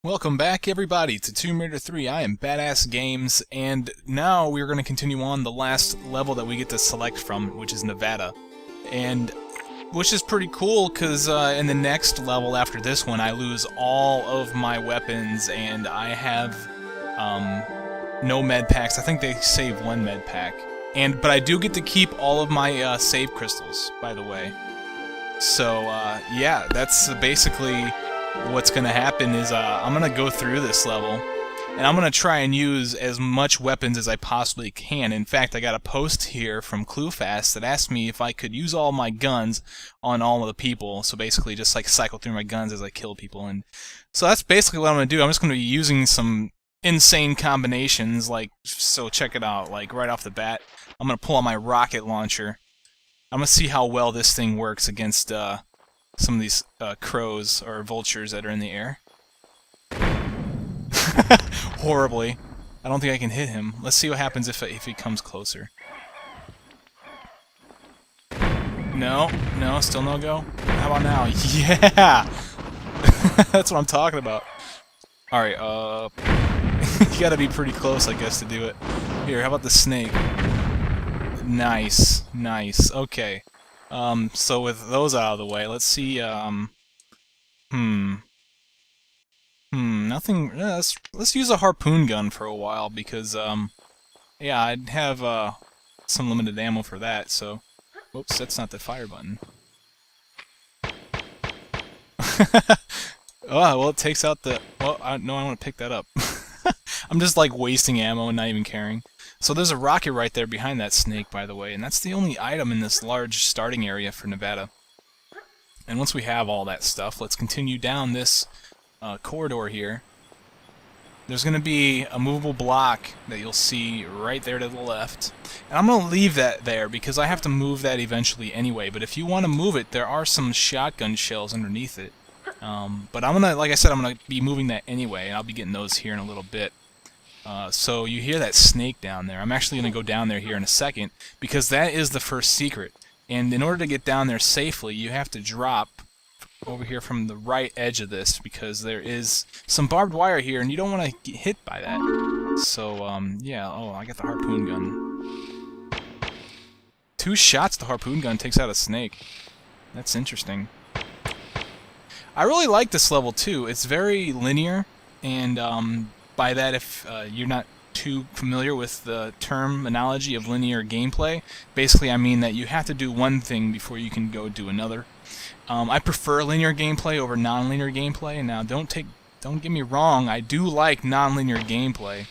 Welcome back, everybody, to Tomb Raider 3. I am badassgamez, and now we're going to continue on the last level that we get to select from, which is Nevada. And which is pretty cool, because in the next level after this one, I lose all of my weapons, and I have no med packs. I think they save one med pack. But I do get to keep all of my save crystals, by the way. So, yeah, that's basically what's going to happen is I'm going to go through this level, and I'm going to try and use as much weapons as I possibly can. In fact, I got a post here from ClueFast that asked me if I could use all my guns on all of the people, so basically just like cycle through my guns as I kill people. And so that's basically what I'm going to do. I'm just going to be using some insane combinations, so check it out, like right off the bat. I'm going to pull out my rocket launcher. I'm going to see how well this thing works against some of these crows or vultures that are in the air. Horribly. I don't think I can hit him. Let's see what happens if he comes closer. No, still no go. How about now? Yeah! That's what I'm talking about. Alright, you gotta be pretty close, I guess, to do it. Here, how about the snake? Nice, okay. So with those out of the way, let's see, nothing, let's use a harpoon gun for a while, because, yeah, I'd have, some limited ammo for that, so, whoops, that's not the fire button. Oh, well, it takes out the, well, no, I want to pick that up. I'm just, like, wasting ammo and not even caring. So there's a rocket right there behind that snake, by the way, and that's the only item in this large starting area for Nevada. And once we have all that stuff, let's continue down this corridor here. There's going to be a movable block that you'll see right there to the left. And I'm going to leave that there because I have to move that eventually anyway, but if you want to move it, there are some shotgun shells underneath it. But I'm going to, like I said, I'm going to be moving that anyway, and I'll be getting those here in a little bit. So you hear that snake down there. I'm actually going to go down there here in a second, because that is the first secret. And in order to get down there safely, you have to drop over here from the right edge of this, because there is some barbed wire here, and you don't want to get hit by that. So, yeah, oh, I got the harpoon gun. 2 shots the harpoon gun takes out a snake. That's interesting. I really like this level, too. It's very linear, and, by that, if you're not too familiar with the terminology of linear gameplay, basically I mean that you have to do one thing before you can go do another. I prefer linear gameplay over non-linear gameplay. Now, don't get me wrong, I do like non-linear gameplay.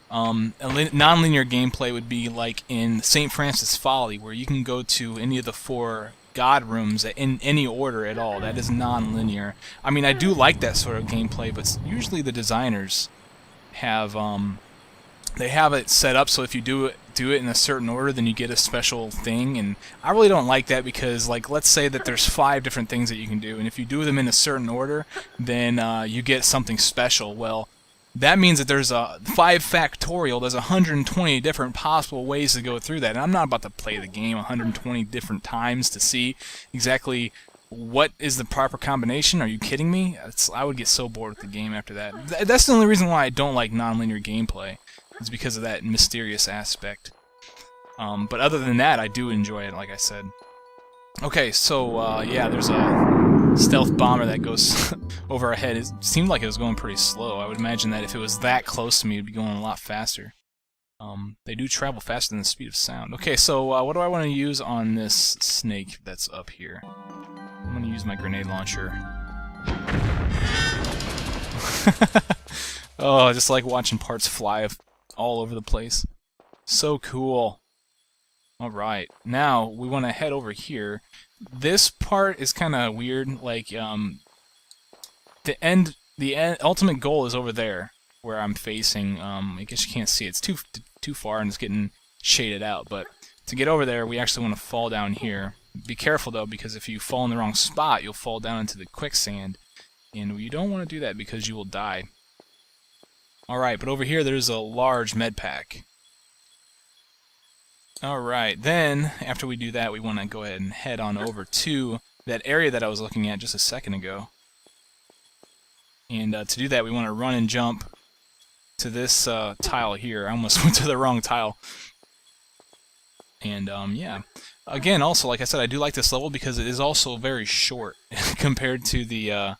Non-linear gameplay would be like in St. Francis Folly, where you can go to any of the 4 God rooms in any order at all. That is non-linear. I mean, I do like that sort of gameplay, but usually the designers have they have it set up so if you do it in a certain order, then you get a special thing. And I really don't like that, because, like, let's say that there's 5 different things that you can do, and if you do them in a certain order, then you get something special. Well, that means that there's a 5 factorial, there's 120 different possible ways to go through that. And I'm not about to play the game 120 different times to see exactly what is the proper combination. Are you kidding me? I would get so bored with the game after that. That's the only reason why I don't like non-linear gameplay, is because of that mysterious aspect. But other than that, I do enjoy it, like I said. Okay, so, yeah, there's a stealth bomber that goes over our head. It seemed like it was going pretty slow. I would imagine that if it was that close to me, it would be going a lot faster. They do travel faster than the speed of sound. Okay, so what do I want to use on this snake that's up here? I'm going to use my grenade launcher. Oh, I just like watching parts fly all over the place. So cool. Alright, now we want to head over here. This part is kind of weird, like, the ultimate goal is over there, where I'm facing. I guess you can't see it. It's too far and it's getting shaded out, but to get over there, we actually want to fall down here. Be careful, though, because if you fall in the wrong spot, you'll fall down into the quicksand, and you don't want to do that because you will die. Alright, but over here there's a large med pack. Alright, then, after we do that, we want to go ahead and head on over to that area that I was looking at just a second ago. And to do that, we want to run and jump to this tile here. I almost went to the wrong tile. And yeah. Again, also, like I said, I do like this level because it is also very short compared to the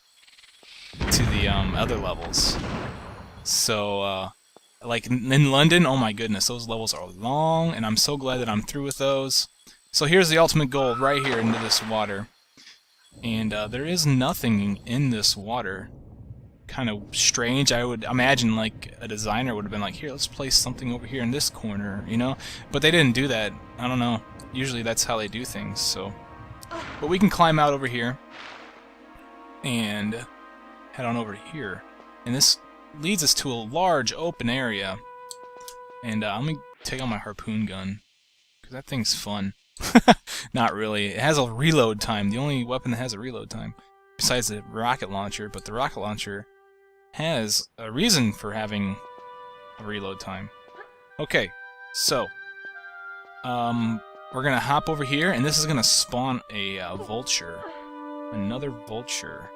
other levels. So, like in London, oh my goodness, those levels are long, and I'm so glad that I'm through with those. So here's the ultimate goal, right here into this water. And there is nothing in this water. Kind of strange. I would imagine like a designer would have been like, here, let's place something over here in this corner, you know? But they didn't do that. I don't know. Usually that's how they do things, so. But we can climb out over here and head on over here. And this leads us to a large open area. And let me take out my harpoon gun, because that thing's fun. Not really. It has a reload time. The only weapon that has a reload time, besides the rocket launcher, but the rocket launcher has a reason for having a reload time. Okay, so we're gonna hop over here, and this is gonna spawn a vulture. Another vulture.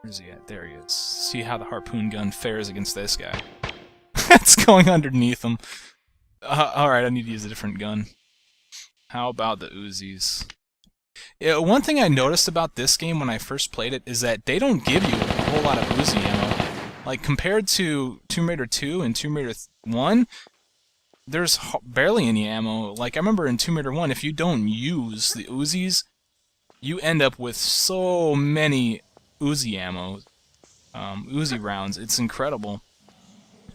Where's he at? There he is. See how the harpoon gun fares against this guy. It's going underneath him. Alright, I need to use a different gun. How about the Uzis? Yeah, one thing I noticed about this game when I first played it is that they don't give you a whole lot of Uzi ammo. Like, compared to Tomb Raider 2 and Tomb Raider 1, there's barely any ammo. Like, I remember in Tomb Raider 1, if you don't use the Uzis, you end up with so many Uzi ammo, Uzi rounds. It's incredible.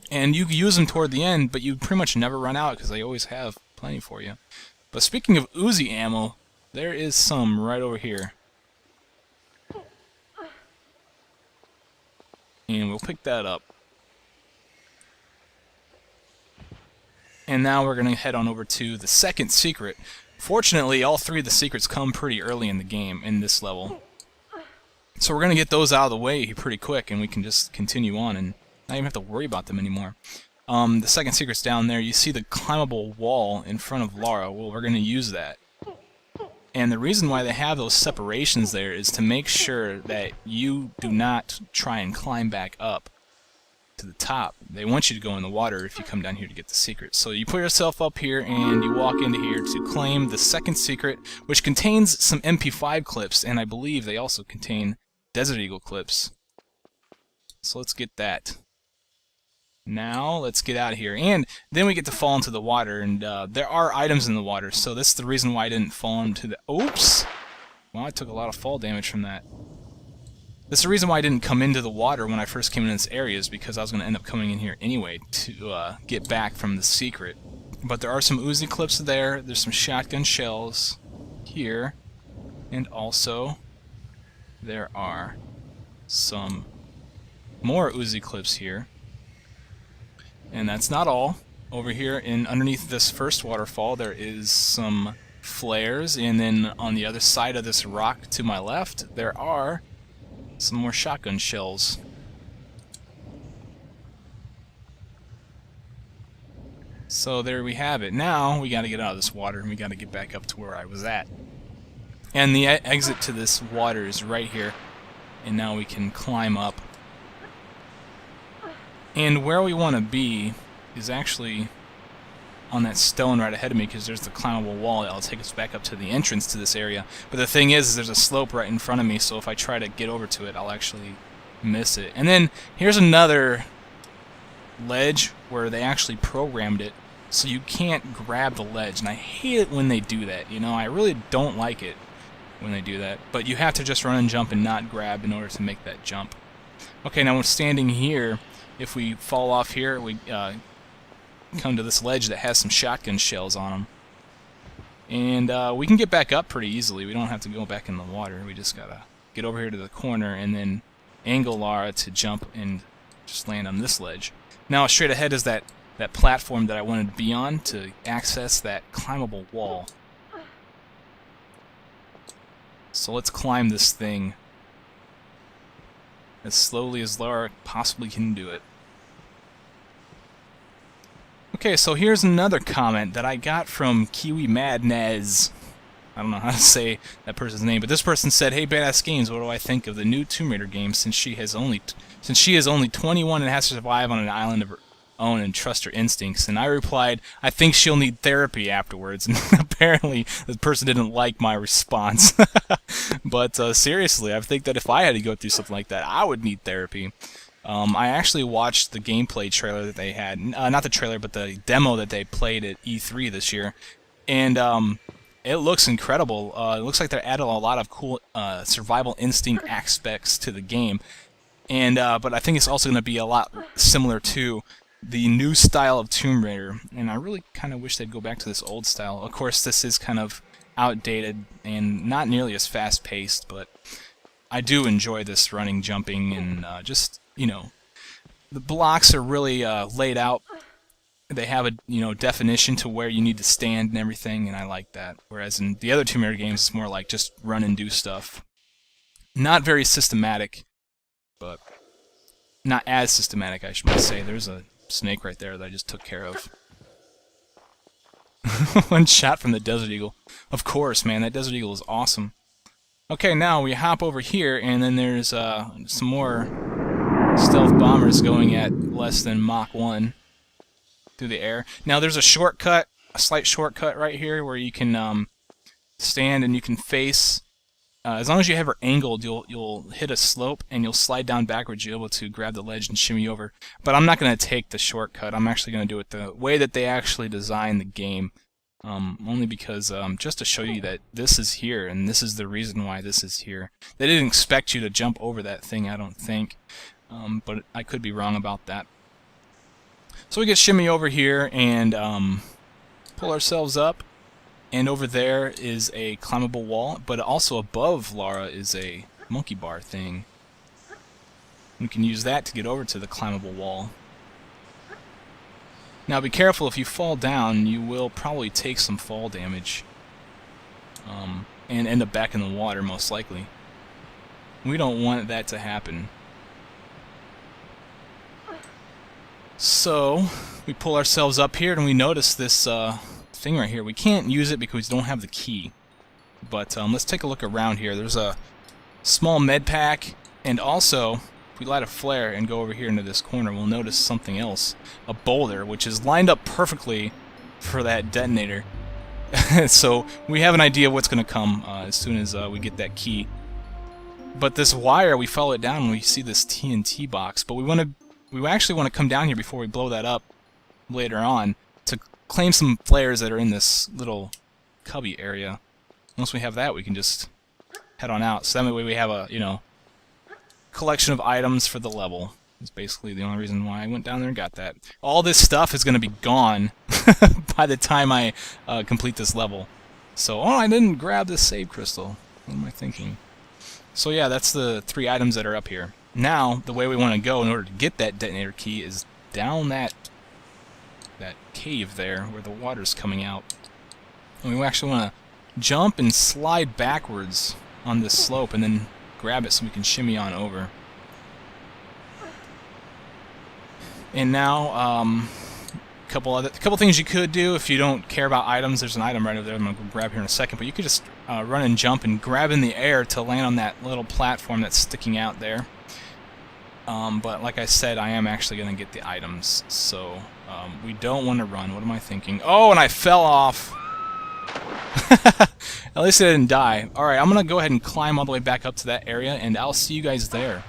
And you use them toward the end, but you pretty much never run out because they always have plenty for you. But speaking of Uzi ammo, there is some right over here. And we'll pick that up. And now we're going to head on over to the second secret. Fortunately, all three of the secrets come pretty early in the game, in this level. So we're going to get those out of the way pretty quick, and we can just continue on and not even have to worry about them anymore. The second secret's down there. You see the climbable wall in front of Lara. Well, we're going to use that. And the reason why they have those separations there is to make sure that you do not try and climb back up to the top. They want you to go in the water if you come down here to get the secret. So you put yourself up here and you walk into here to claim the second secret, which contains some MP5 clips, and I believe they also contain Desert Eagle clips. So let's get that. Now, let's get out of here. And then we get to fall into the water, and there are items in the water, so this is the reason why I didn't fall into the... Oops! Well, I took a lot of fall damage from that. This is the reason why I didn't come into the water when I first came in this area, is because I was going to end up coming in here anyway to get back from the secret. But there are some Uzi clips there, there's some shotgun shells here, and also there are some more Uzi clips here. And that's not all. Over here, underneath this first waterfall, there is some flares, and then on the other side of this rock to my left, there are some more shotgun shells. So there we have it. Now we got to get out of this water, and we got to get back up to where I was at. And the exit to this water is right here, and now we can climb up. And where we want to be is actually on that stone right ahead of me, because there's the climbable wall that'll take us back up to the entrance to this area. But the thing is there's a slope right in front of me, so if I try to get over to it, I'll actually miss it. And then here's another ledge where they actually programmed it so you can't grab the ledge. And I hate it when they do that, you know, I really don't like it when they do that. But you have to just run and jump and not grab in order to make that jump. Okay, now we're standing here. If we fall off here, we come to this ledge that has some shotgun shells on them. And we can get back up pretty easily. We don't have to go back in the water. We just gotta get over here to the corner and then angle Lara to jump and just land on this ledge. Now straight ahead is that platform that I wanted to be on to access that climbable wall. So let's climb this thing as slowly as Lara possibly can do it. Okay, so here's another comment that I got from Kiwi Madnez. I don't know how to say that person's name, but this person said, "Hey, Badass Games, what do I think of the new Tomb Raider game since she is only 21 and has to survive on an island of her own and trust her instincts?" And I replied, "I think she'll need therapy afterwards." And apparently, the person didn't like my response. But seriously, I think that if I had to go through something like that, I would need therapy. I actually watched the gameplay trailer that they had, not the trailer, but the demo that they played at E3 this year, and it looks incredible. It looks like they added a lot of cool survival instinct aspects to the game, and but I think it's also going to be a lot similar to the new style of Tomb Raider, and I really kind of wish they'd go back to this old style. Of course, this is kind of outdated and not nearly as fast-paced, but I do enjoy this running, jumping, and just, you know, the blocks are really laid out. They have a, you know, definition to where you need to stand and everything, and I like that. Whereas in the other Tomb Raider games, it's more like just run and do stuff. Not very systematic, but not as systematic, I should say. There's a snake right there that I just took care of. One shot from the Desert Eagle. Of course, man, that Desert Eagle is awesome. Okay, now we hop over here, and then there's some more stealth bombers going at less than Mach 1 through the air. Now there's a shortcut, a slight shortcut right here where you can stand and you can face. As long as you have her angled, you'll hit a slope and you'll slide down backwards. You're able to grab the ledge and shimmy over. But I'm not going to take the shortcut. I'm actually going to do it the way that they actually designed the game. Only because just to show you that this is here and this is the reason why this is here. They didn't expect you to jump over that thing, I don't think. But I could be wrong about that. So we get shimmy over here and pull ourselves up. And over there is a climbable wall, but also above Lara is a monkey bar thing. We can use that to get over to the climbable wall. Now be careful, if you fall down, you will probably take some fall damage. And end up back in the water, most likely. We don't want that to happen. So, we pull ourselves up here and we notice this thing right here. We can't use it because we don't have the key. But let's take a look around here. There's a small med pack, and also, if we light a flare and go over here into this corner, we'll notice something else. A boulder, which is lined up perfectly for that detonator. So, we have an idea of what's going to come as soon as we get that key. But this wire, we follow it down and we see this TNT box, but we actually want to come down here before we blow that up later on to claim some flares that are in this little cubby area. Once we have that, we can just head on out. So that way we have a, you know, collection of items for the level. That's basically the only reason why I went down there and got that. All this stuff is going to be gone by the time I complete this level. So, oh, I didn't grab this save crystal. What am I thinking? So yeah, that's the 3 items that are up here. Now, the way we want to go in order to get that detonator key is down that cave there where the water's coming out. And we actually want to jump and slide backwards on this slope and then grab it so we can shimmy on over. And now, a couple things you could do if you don't care about items. There's an item right over there I'm going to grab here in a second, but you could just run and jump and grab in the air to land on that little platform that's sticking out there. But like I said, I am actually going to get the items, so we don't want to run. What am I thinking? Oh, and I fell off! At least I didn't die. Alright, I'm going to go ahead and climb all the way back up to that area, and I'll see you guys there.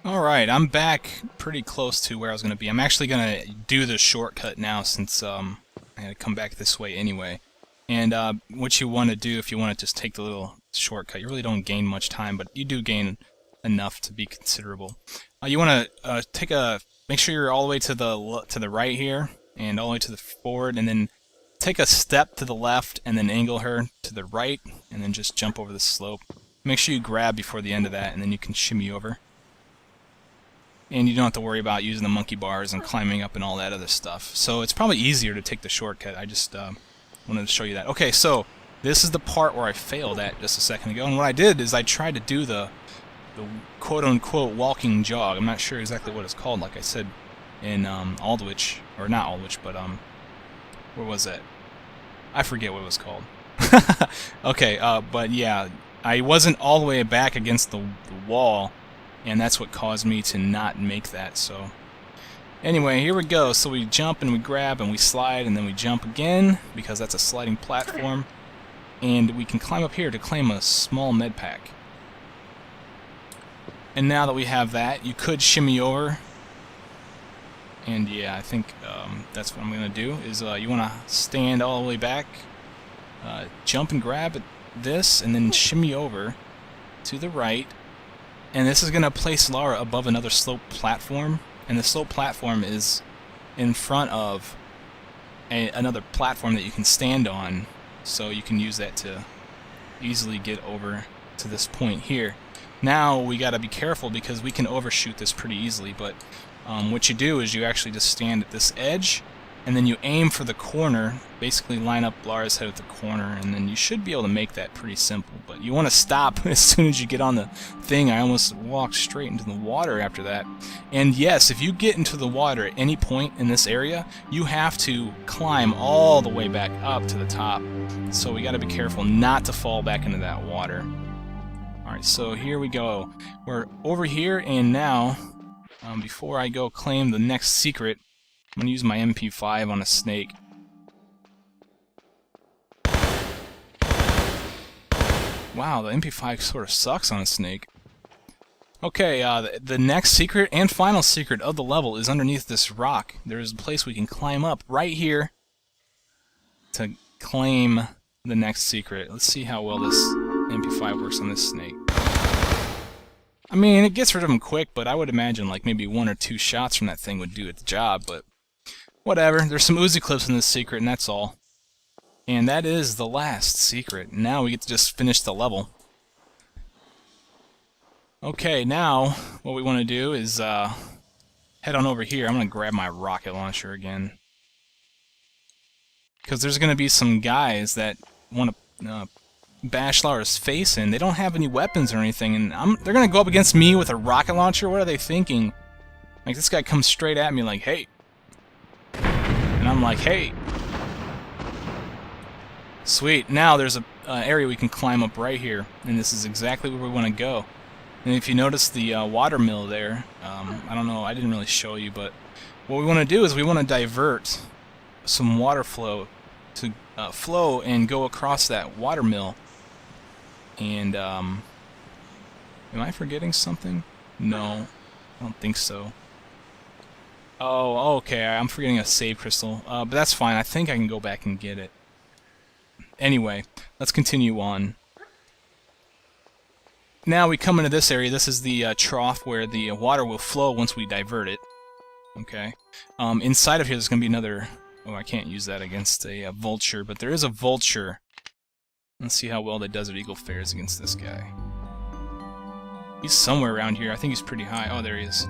Alright, I'm back pretty close to where I was going to be. I'm actually going to do the shortcut now since I had to come back this way anyway. And what you want to do if you want to just take the little shortcut, you really don't gain much time, but you do gain enough to be considerable. You want to make sure you're all the way to the right here, and all the way to the forward, and then take a step to the left, and then angle her to the right, and then just jump over the slope. Make sure you grab before the end of that, and then you can shimmy over. And you don't have to worry about using the monkey bars and climbing up and all that other stuff. So it's probably easier to take the shortcut. I just wanted to show you that. Okay, so this is the part where I failed at just a second ago, and what I did is I tried to do the quote-unquote walking jog. I'm not sure exactly what it's called, like I said in Aldwych, or not Aldwych, but where was that? I forget what it was called. Okay, but yeah, I wasn't all the way back against the wall, and that's what caused me to not make that, so... Anyway, here we go. So we jump and we grab and we slide and then we jump again, because that's a sliding platform. And we can climb up here to claim a small med pack. And now that we have that, you could shimmy over. And yeah, I think that's what I'm going to do, is you want to stand all the way back, jump and grab at this, and then shimmy over to the right. And this is going to place Lara above another slope platform. And the slope platform is in front of another platform that you can stand on, so you can use that to easily get over to this point here. Now we got to be careful because we can overshoot this pretty easily, but what you do is you actually just stand at this edge, and then you aim for the corner, basically line up Lara's head at the corner, and then you should be able to make that pretty simple. But you want to stop as soon as you get on the thing. I almost walked straight into the water after that. And yes, if you get into the water at any point in this area, you have to climb all the way back up to the top. So we got to be careful not to fall back into that water. Alright, so here we go. We're over here, and now, before I go claim the next secret, I'm going to use my MP5 on a snake. Wow, the MP5 sort of sucks on a snake. Okay, the next secret and final secret of the level is underneath this rock. There is a place we can climb up right here to claim the next secret. Let's see how well this MP5 works on this snake. I mean, it gets rid of him quick, but I would imagine like maybe 1 or 2 shots from that thing would do it the job, but whatever. There's some Uzi clips in this secret, and that's all. And that is the last secret. Now we get to just finish the level. Okay, now what we want to do is head on over here. I'm going to grab my rocket launcher again, because there's going to be some guys that want to bash Lara's face in. They don't have any weapons or anything, and they're going to go up against me with a rocket launcher? What are they thinking? Like, this guy comes straight at me like, hey. And I'm like, hey. Sweet. Now there's an area we can climb up right here, and this is exactly where we want to go. And if you notice the water mill there, I don't know, I didn't really show you, but what we want to do is we want to divert some water flow to flow and go across that water mill. And am I forgetting something? No, I don't think so. Oh, okay, I'm forgetting a save crystal, but that's fine. I think I can go back and get it. Anyway, let's continue on. Now we come into this area. This is the trough where the water will flow once we divert it. Okay. Inside of here there's going to be another... Oh, I can't use that against a vulture, but there is a vulture. Let's see how well the Desert Eagle fares against this guy. He's somewhere around here. I think he's pretty high. Oh, there he is.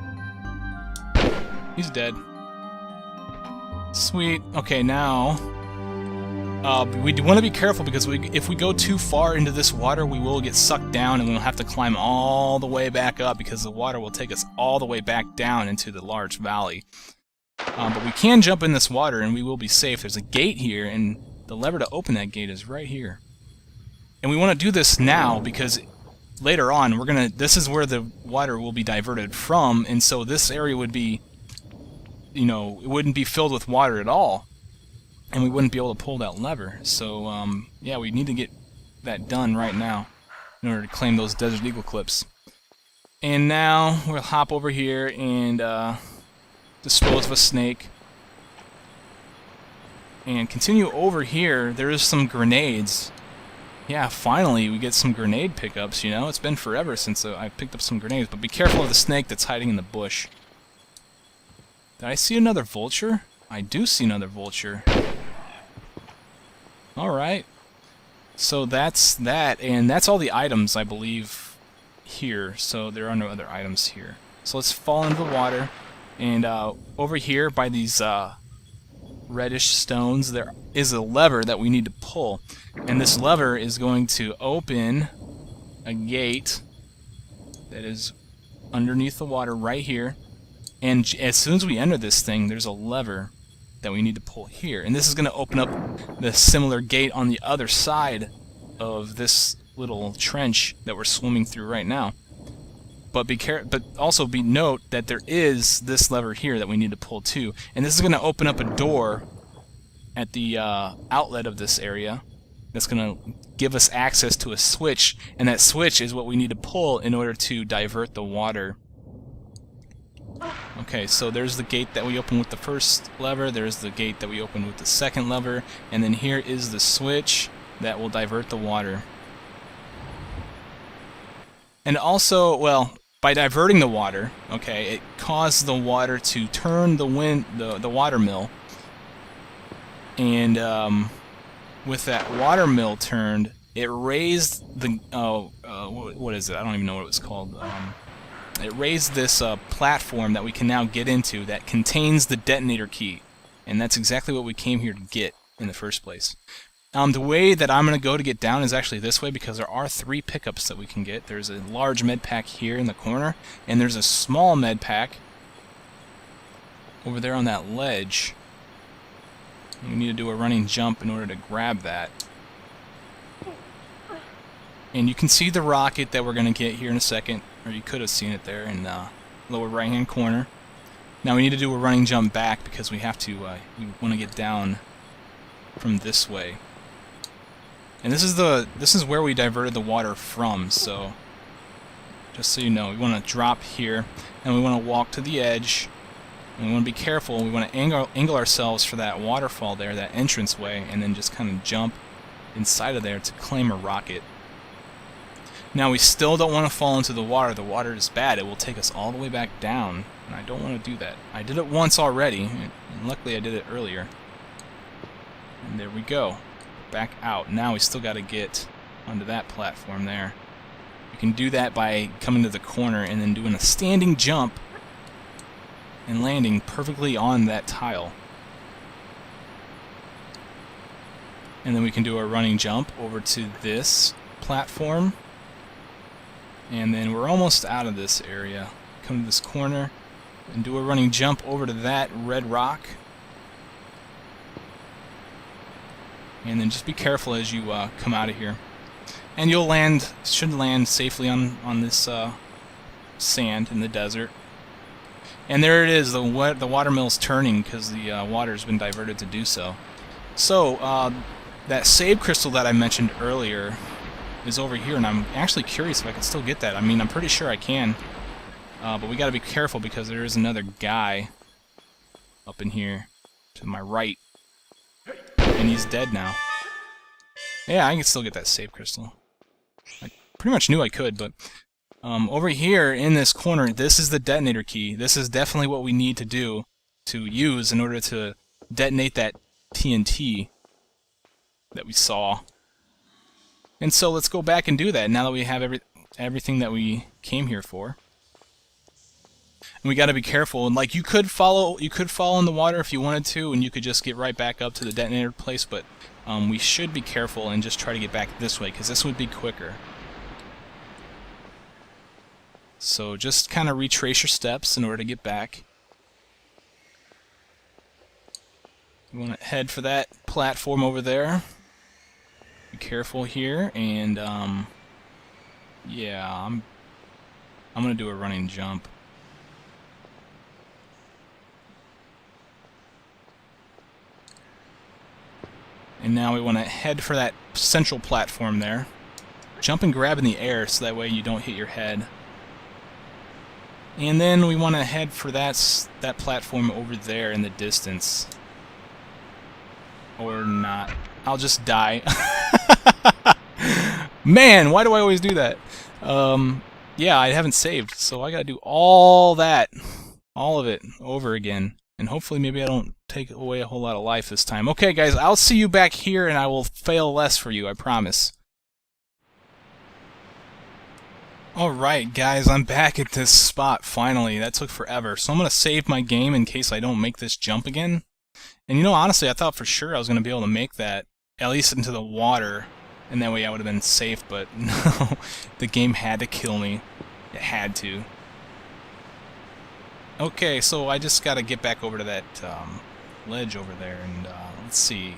He's dead. Sweet. Okay, now... we want to be careful because if we go too far into this water, we will get sucked down and we'll have to climb all the way back up because the water will take us all the way back down into the large valley. But we can jump in this water and we will be safe. There's a gate here, and the lever to open that gate is right here. And we want to do this now because later on this is where the water will be diverted from, and so this area would be, you know, it wouldn't be filled with water at all. And we wouldn't be able to pull that lever. So, yeah, we need to get that done right now in order to claim those Desert Eagle clips. And now we'll hop over here and dispose of a snake. And continue over here. There is some grenades. Yeah, finally we get some grenade pickups, you know? It's been forever since I picked up some grenades. But be careful of the snake that's hiding in the bush. Did I see another vulture? I do see another vulture. Alright. So that's that, and that's all the items, I believe, here. So there are no other items here. So let's fall into the water, and over here by these reddish stones there is a lever that we need to pull. And this lever is going to open a gate that is underneath the water right here. And as soon as we enter this thing, there's a lever that we need to pull here. And this is going to open up the similar gate on the other side of this little trench that we're swimming through right now. But also note that there is this lever here that we need to pull too. And this is going to open up a door at the outlet of this area that's going to give us access to a switch, and that switch is what we need to pull in order to divert the water. Okay, so there's the gate that we opened with the first lever, there's the gate that we opened with the second lever, and then here is the switch that will divert the water. And also, well, by diverting the water, okay, it caused the water to turn the water mill, and with that water mill turned, it raised the what is it? I don't even know what it was called. It raised this platform that we can now get into that contains the detonator key, and that's exactly what we came here to get in the first place. The way that I'm going to go to get down is actually this way, because there are 3 pickups that we can get. There's a large med pack here in the corner, and there's a small med pack over there on that ledge. We need to do a running jump in order to grab that. And you can see the rocket that we're going to get here in a second, or you could have seen it there in the lower right hand corner. Now we need to do a running jump back because we have to, we want to get down from this way. And this is where we diverted the water from, so just so you know, we want to drop here, and we want to walk to the edge, and we want to be careful. We want to angle ourselves for that waterfall there, that entranceway, and then just kind of jump inside of there to claim a rocket. Now we still don't want to fall into the water. The water is bad. It will take us all the way back down, and I don't want to do that. I did it once already, and luckily I did it earlier. And there we go. Back out. Now we still got to get onto that platform there. We can do that by coming to the corner and then doing a standing jump and landing perfectly on that tile. And then we can do a running jump over to this platform. And then we're almost out of this area. Come to this corner and do a running jump over to that red rock. And then just be careful as you come out of here. And you'll should land safely on this sand in the desert. And there it is, the water mill's turning because the water's been diverted to do so. So, that save crystal that I mentioned earlier is over here, and I'm actually curious if I can still get that. I mean, I'm pretty sure I can. But we gotta be careful because there is another guy up in here to my right. And he's dead now. Yeah, I can still get that save crystal. I pretty much knew I could, but over here in this corner, this is the detonator key. This is definitely what we need to do to use in order to detonate that TNT that we saw. And so let's go back and do that now that we have everything that we came here for. And we got to be careful. And like you could fall in the water if you wanted to, and you could just get right back up to the detonator place. But we should be careful and just try to get back this way because this would be quicker. So just kind of retrace your steps in order to get back. You want to head for that platform over there. Be careful here, and yeah, I'm gonna do a running jump. And now we want to head for that central platform there. Jump and grab in the air so that way you don't hit your head. And then we want to head for that platform over there in the distance. Or not. I'll just die. Man, why do I always do that? Yeah, I haven't saved, so I gotta do all that. All of it over again. And hopefully maybe I don't take away a whole lot of life this time. Okay, guys, I'll see you back here, and I will fail less for you, I promise. Alright, guys, I'm back at this spot, finally. That took forever. So I'm going to save my game in case I don't make this jump again. And you know, honestly, I thought for sure I was going to be able to make that, at least into the water, and that way I would have been safe, but no, the game had to kill me. It had to. Okay, so I just got to get back over to that ledge over there, and let's see.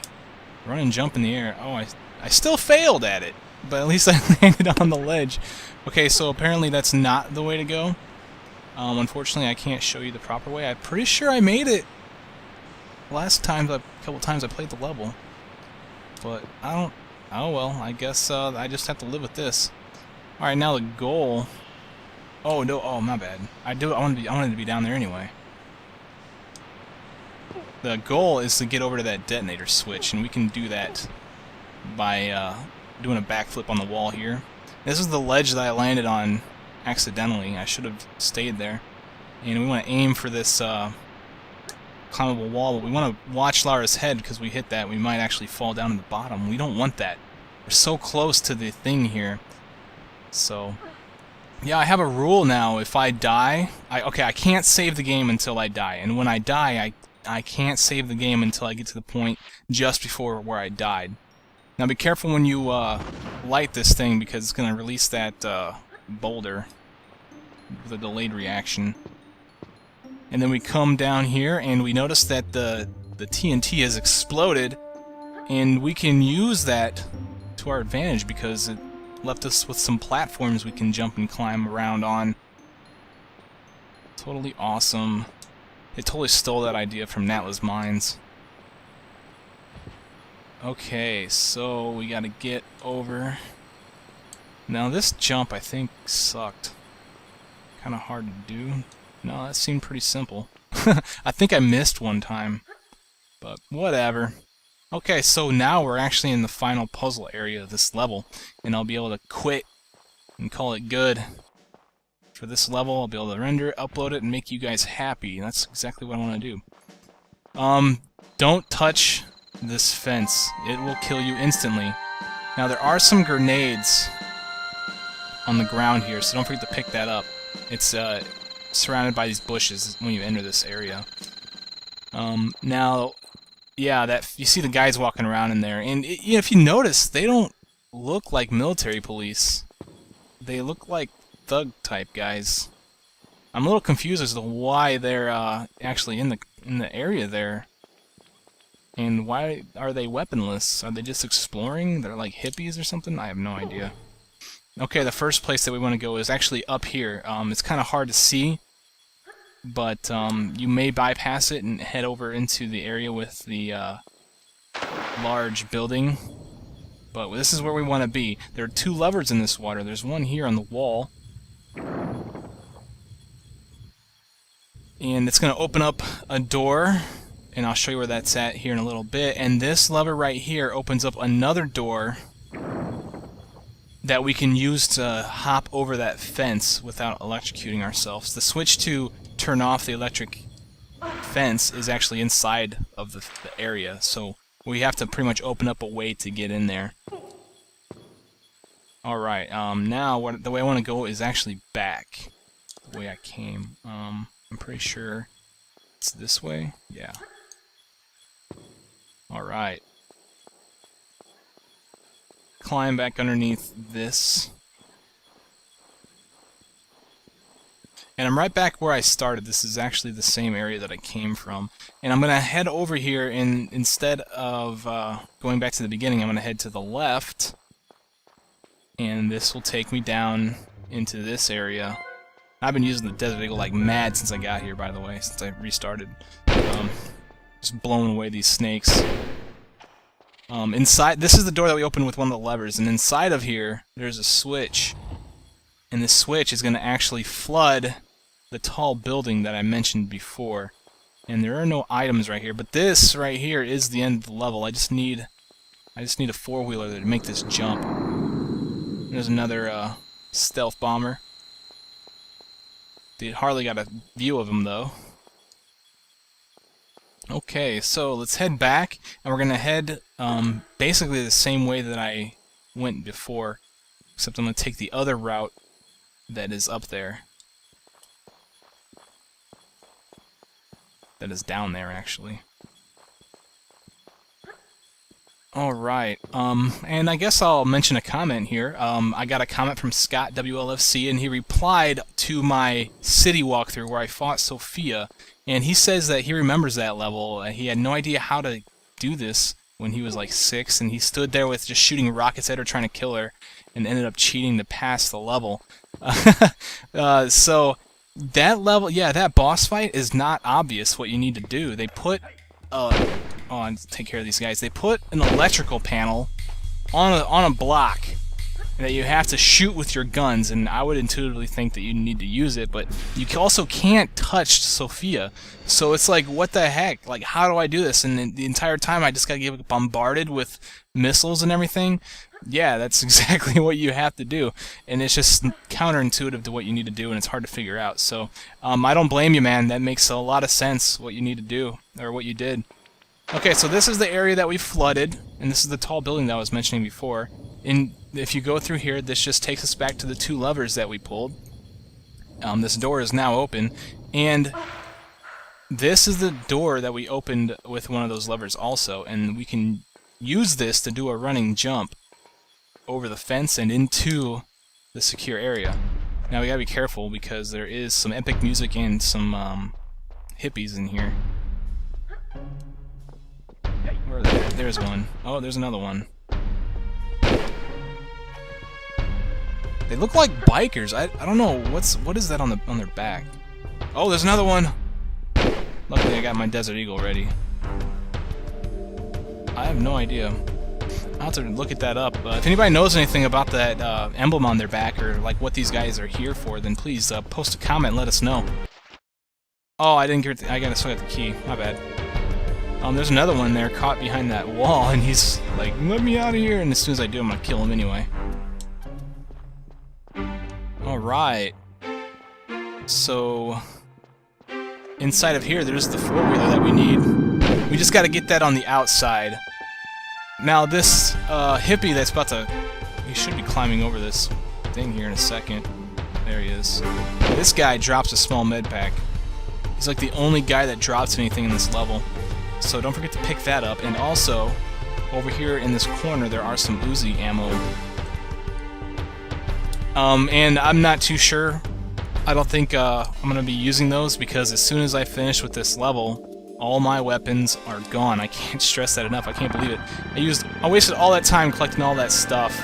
Run and jump in the air. Oh, I still failed at it, but at least I landed on the ledge. Okay, so apparently that's not the way to go. Unfortunately, I can't show you the proper way. I'm pretty sure I made it couple times I played the level, but I don't. Oh well, I guess I just have to live with this. All right, now the goal. Oh no! Oh, my bad. I wanted to be down there anyway. The goal is to get over to that detonator switch, and we can do that by doing a backflip on the wall here. This is the ledge that I landed on accidentally. I should have stayed there. And we want to aim for this climbable wall, but we want to watch Lara's head, because we hit that, we might actually fall down to the bottom. We don't want that. We're so close to the thing here. So, yeah, I have a rule now. If I die, I can't save the game until I die. And when I die, I can't save the game until I get to the point just before where I died. Now be careful when you light this thing, because it's going to release that boulder with a delayed reaction. And then we come down here and we notice that the TNT has exploded, and we can use that to our advantage because it left us with some platforms we can jump and climb around on. Totally awesome. It totally stole that idea from Natla's Mines. Okay, so we gotta get over. Now this jump I think sucked. Kinda hard to do. No, that seemed pretty simple. I think I missed one time, but whatever. Okay, so now we're actually in the final puzzle area of this level, and I'll be able to quit and call it good. For this level, I'll be able to render it, upload it, and make you guys happy. That's exactly what I want to do. Don't touch this fence. It will kill you instantly. Now, there are some grenades on the ground here, so don't forget to pick that up. It's surrounded by these bushes when you enter this area. Now, yeah, you see the guys walking around in there, and if you notice, they don't look like military police. They look like thug-type guys. I'm a little confused as to why they're actually in the area there, and why are they weaponless? Are they just exploring? They're like hippies or something? I have no idea. Okay, the first place that we want to go is actually up here. It's kind of hard to see, but you may bypass it and head over into the area with the large building. But this is where we want to be. There are two levers in this water. There's one here on the wall, and it's going to open up a door, and I'll show you where that's at here in a little bit. And this lever right here opens up another door that we can use to hop over that fence without electrocuting ourselves. The switch to turn off the electric fence is actually inside of the area, so we have to pretty much open up a way to get in there. Alright, now the way I want to go is actually back, the way I came. I'm pretty sure it's this way? Yeah. Alright. Climb back underneath this. And I'm right back where I started. This is actually the same area that I came from. And I'm going to head over here, and instead of going back to the beginning, I'm going to head to the left. And this will take me down into this area. I've been using the Desert Eagle like mad since I got here, by the way, since I restarted. Just blowing away these snakes. Inside, this is the door that we opened with one of the levers, and inside of here, there's a switch. And this switch is going to actually flood the tall building that I mentioned before. And there are no items right here, but this right here is the end of the level. I just need a four-wheeler to make this jump. There's another stealth bomber. They hardly got a view of him though. Okay, so let's head back, and we're gonna head basically the same way that I went before, except I'm gonna take the other route that is up there. That is down there, actually. Alright, and I guess I'll mention a comment here. I got a comment from Scott WLFC, and he replied to my city walkthrough where I fought Sophia, And he says that he remembers that level. He had no idea how to do this when he was like 6, and he stood there with just shooting rockets at her, trying to kill her, and ended up cheating to pass the level. So that level, yeah, that boss fight is not obvious what you need to do. They put, I'll take care of these guys. They put an electrical panel on a block that you have to shoot with your guns, and I would intuitively think that you need to use it, but you also can't touch Sophia. So it's like, what the heck? Like, how do I do this? And the entire time I just gotta get bombarded with missiles and everything. Yeah, that's exactly what you have to do, and it's just counterintuitive to what you need to do, and it's hard to figure out. So I don't blame you, man. That makes a lot of sense, what you need to do, or what you did. Okay, so this is the area that we flooded, and this is the tall building that I was mentioning before. And if you go through here, this just takes us back to the 2 levers that we pulled. This door is now open, and this is the door that we opened with one of those levers also, and we can use this to do a running jump over the fence and into the secure area. Now we gotta be careful because there is some epic music and some hippies in here. Where are they? There's one. Oh, there's another one. They look like bikers. I don't know what is that on their back. Oh, there's another one. Luckily, I got my Desert Eagle ready. I have no idea. I'll have to look at that up. If anybody knows anything about that emblem on their back, or like what these guys are here for, then please post a comment and let us know. Oh, I didn't get. I still got the key. My bad. There's another one there caught behind that wall, and he's like, "Let me out of here!" And as soon as I do, I'm gonna kill him anyway. Alright. So inside of here, there's the 4-wheeler that we need. We just gotta get that on the outside. Now this hippie that's about to... He should be climbing over this thing here in a second. There he is. This guy drops a small med pack. He's like the only guy that drops anything in this level. So don't forget to pick that up. And also, over here in this corner, there are some Uzi ammo. And I'm not too sure. I don't think I'm going to be using those, because as soon as I finish with this level, all my weapons are gone. I can't stress that enough. I can't believe it. I wasted all that time collecting all that stuff.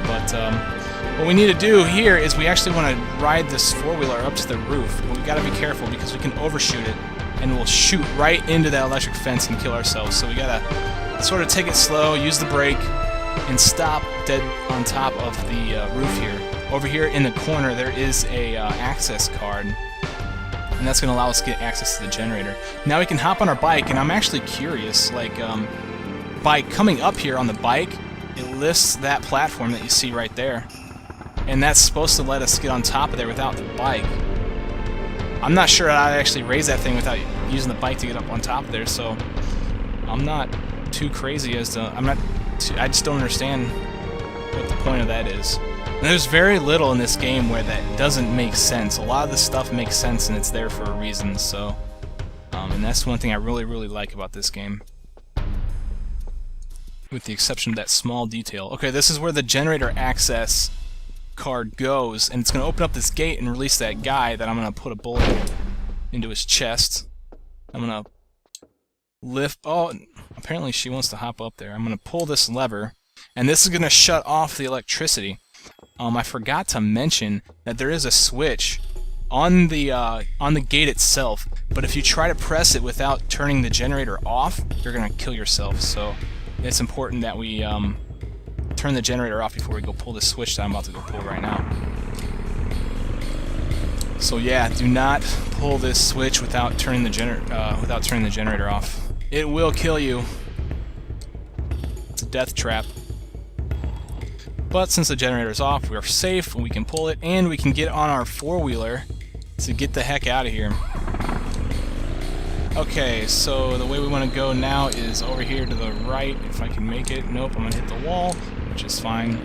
But what we need to do here is we actually want to ride this 4-wheeler up to the roof. But we got to be careful because we can overshoot it, and we'll shoot right into that electric fence and kill ourselves. So we got to sort of take it slow, use the brake, and stop dead on top of the roof here. Over here in the corner there is a access card, and that's going to allow us to get access to the generator. Now we can hop on our bike, and I'm actually curious, like, by coming up here on the bike, it lifts that platform that you see right there, and that's supposed to let us get on top of there without the bike. I'm not sure I'd actually raise that thing without using the bike to get up on top of there, so I'm not too crazy as to... I just don't understand what the point of that is. And there's very little in this game where that doesn't make sense. A lot of the stuff makes sense, and it's there for a reason. So, and that's one thing I really like about this game, with the exception of that small detail. Okay, this is where the generator access card goes, and it's going to open up this gate and release that guy that I'm going to put a bullet into his chest. I'm going to lift... Oh, apparently she wants to hop up there. I'm going to pull this lever, and this is going to shut off the electricity. I forgot to mention that there is a switch on the gate itself, but if you try to press it without turning the generator off, you're going to kill yourself. So it's important that we turn the generator off before we go pull the switch that I'm about to go pull right now. So yeah, do not pull this switch without turning the generator off. It will kill you. It's a death trap. But since the generator's off, we're safe, we can pull it, and we can get on our 4-wheeler to get the heck out of here. Okay, so the way we want to go now is over here to the right, if I can make it. Nope, I'm going to hit the wall, which is fine.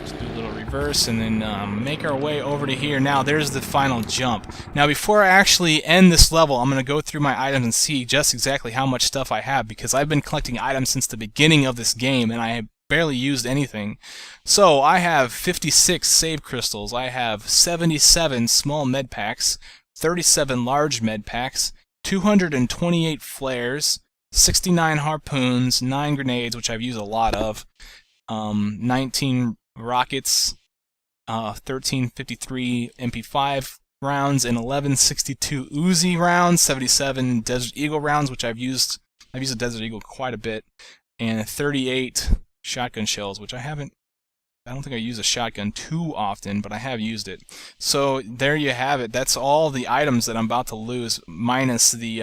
Just do a little reverse, and then make our way over to here. Now, there's the final jump. Now, before I actually end this level, I'm going to go through my items and see just exactly how much stuff I have, because I've been collecting items since the beginning of this game, and I have barely used anything. So I have 56 save crystals, I have 77 small med packs, 37 large med packs, 228 flares, 69 harpoons, 9 grenades, which I've used a lot of, 19 rockets, 1353 MP5 rounds, and 1162 Uzi rounds, 77 Desert Eagle rounds, which I've used the Desert Eagle quite a bit, and 38 shotgun shells, which I don't think I use a shotgun too often, but I have used it. So there you have it. That's all the items that I'm about to lose, minus the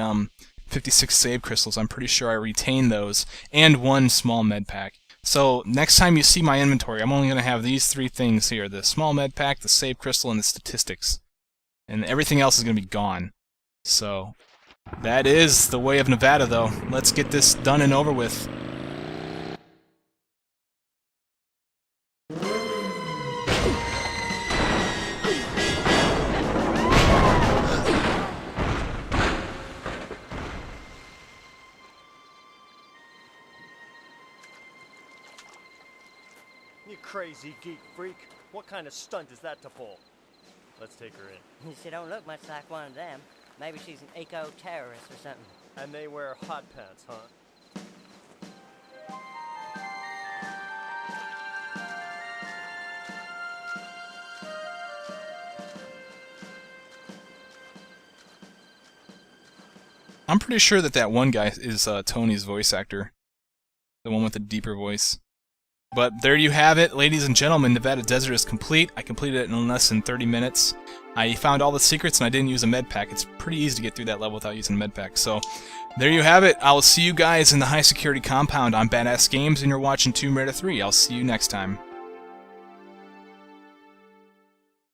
56 save crystals. I'm pretty sure I retained those, and 1 small med pack. So next time you see my inventory, I'm only going to have these 3 things here: the small med pack, the save crystal, and the statistics. And everything else is going to be gone. So that is the way of Nevada, though. Let's get this done and over with. You crazy geek freak. What kind of stunt is that to pull? Let's take her in. She don't look much like one of them. Maybe she's an eco-terrorist or something. And they wear hot pants, huh? I'm pretty sure that one guy is Tony's voice actor. The one with the deeper voice. But there you have it, ladies and gentlemen. Nevada Desert is complete. I completed it in less than 30 minutes. I found all the secrets and I didn't use a med pack. It's pretty easy to get through that level without using a med pack. So there you have it. I will see you guys in the high security compound. I'm Badass Games and you're watching Tomb Raider 3. I'll see you next time.